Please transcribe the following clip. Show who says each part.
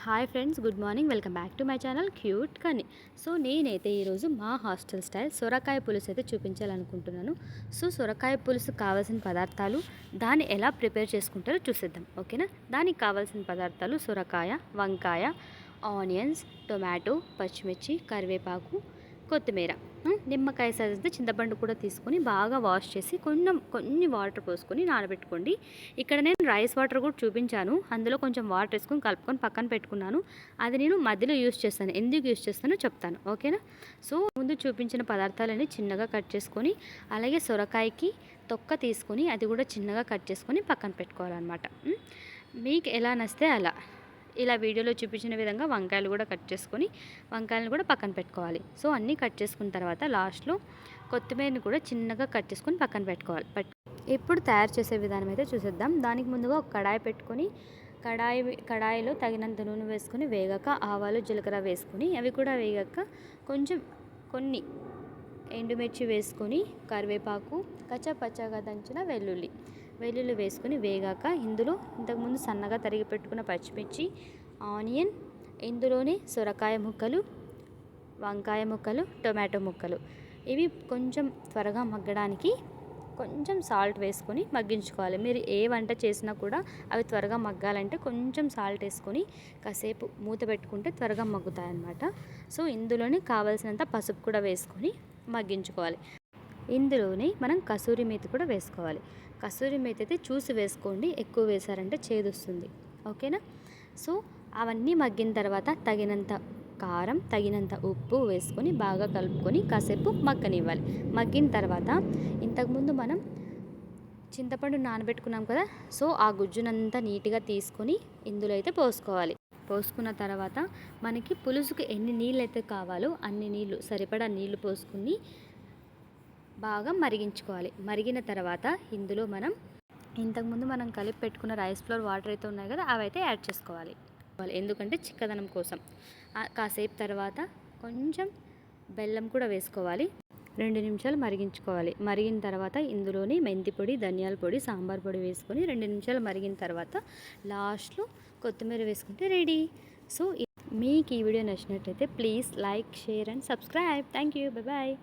Speaker 1: Hi friends, good morning. Welcome back to my channel cute కానీ. So నేనైతే ఈరోజు మా హాస్టల్ స్టైల్ సొరకాయ పులుసు అయితే చూపించాలనుకుంటున్నాను. సో సొరకాయ పులుసు కావాల్సిన పదార్థాలు, దాన్ని ఎలా ప్రిపేర్ చేసుకుంటారో చూసేద్దాం. ఓకేనా. దానికి కావాల్సిన పదార్థాలు సొరకాయ, వంకాయ, ఆనియన్స్, టొమాటో, పచ్చిమిర్చి, కరివేపాకు, కొత్తిమీర, నిమ్మకాయ సైజు చింతపండు కూడా తీసుకొని బాగా వాష్ చేసి కొన్ని వాటర్ పోసుకొని నానబెట్టుకోండి. ఇక్కడ నేను రైస్ వాటర్ కూడా చూపించాను. అందులో కొంచెం వాటర్ వేసుకొని కలుపుకొని పక్కన పెట్టుకున్నాను. అది నేను మధ్యలో యూస్ చేస్తాను. ఎందుకు యూస్ చేస్తానో చెప్తాను. ఓకేనా. సో ముందు చూపించిన పదార్థాలన్నీ చిన్నగా కట్ చేసుకొని, అలాగే సొరకాయకి తొక్క తీసుకొని అది కూడా చిన్నగా కట్ చేసుకొని పక్కన పెట్టుకోవాలన్నమాట. మీకు ఎలా నస్తే అలా. ఇలా వీడియోలో చూపించిన విధంగా వంకాయలు కూడా కట్ చేసుకొని వంకాయలను కూడా పక్కన పెట్టుకోవాలి. సో అన్నీ కట్ చేసుకున్న తర్వాత లాస్ట్లో కొత్తిమీరని కూడా చిన్నగా కట్ చేసుకొని పక్కన పెట్టుకోవాలి. ఇప్పుడు తయారు చేసే విధానం అయితే చూసేద్దాం. దానికి ముందుగా ఒక కడాయి పెట్టుకొని కడాయిలో తగినంత నూనె వేసుకొని వేగాక ఆవాలు, జీలకర్ర వేసుకొని అవి కూడా వేగాక కొన్ని ఎండుమిర్చి వేసుకొని కరివేపాకు, పచ్చగా దంచిన వెల్లుల్లి వేసుకొని వేగాక ఇందులో ఇంతకుముందు సన్నగా తరిగి పెట్టుకున్న పచ్చిమిర్చి, ఆనియన్, ఇందులోనే సొరకాయ ముక్కలు, వంకాయ ముక్కలు, టొమాటో ముక్కలు ఇవి కొంచెం త్వరగా మగ్గడానికి కొంచెం సాల్ట్ వేసుకొని మగ్గించుకోవాలి. మీరు ఏ వంట చేసినా కూడా అవి త్వరగా మగ్గాలంటే కొంచెం సాల్ట్ వేసుకొని కాసేపు మూత పెట్టుకుంటే త్వరగా మగ్గుతాయి అన్నమాట. సో ఇందులోనే కావాల్సినంత పసుపు కూడా వేసుకొని మగ్గించుకోవాలి. ఇందులోనే మనం కసూరి మేతి కూడా వేసుకోవాలి. కసూరి మేతి అయితే చూసి వేసుకోండి, ఎక్కువ వేసారంటే చేదు వస్తుంది. ఓకేనా. సో అవన్నీ మగ్గిన తర్వాత తగినంత కారం, తగినంత ఉప్పు వేసుకొని బాగా కలుపుకొని కాసేపు మగ్గనివ్వాలి. మగ్గిన తర్వాత ఇంతకుముందు మనం చింతపండు నానబెట్టుకున్నాం కదా, సో ఆ గుజ్జునంతా నీట్గా తీసుకొని ఇందులో అయితే పోసుకోవాలి. పోసుకున్న తర్వాత మనకి పులుసుకు ఎన్ని నీళ్ళు అయితే కావాలో అన్ని నీళ్ళు, సరిపడా నీళ్లు పోసుకుని బాగా మరిగించుకోవాలి. మరిగిన తర్వాత ఇందులో ఇంతకుముందు మనం కలిపి పెట్టుకున్న రైస్ ఫ్లోర్ వాటర్ అయితే ఉన్నాయి కదా, అవి అయితే యాడ్ చేసుకోవాలి. ఎందుకంటే చిక్కదనం కోసం. కాసేపు తర్వాత కొంచెం బెల్లం కూడా వేసుకోవాలి. 2 నిమిషాలు మరిగించుకోవాలి. మరిగిన తర్వాత ఇందులోని మెంతి పొడి, ధనియాల పొడి, సాంబార్ పొడి వేసుకొని 2 నిమిషాలు మరిగిన తర్వాత లాస్ట్లో కొత్తిమీర వేసుకుంటే రెడీ. సో మీకు ఈ వీడియో నచ్చినట్లయితే please like, share and subscribe. Thank you. Bye.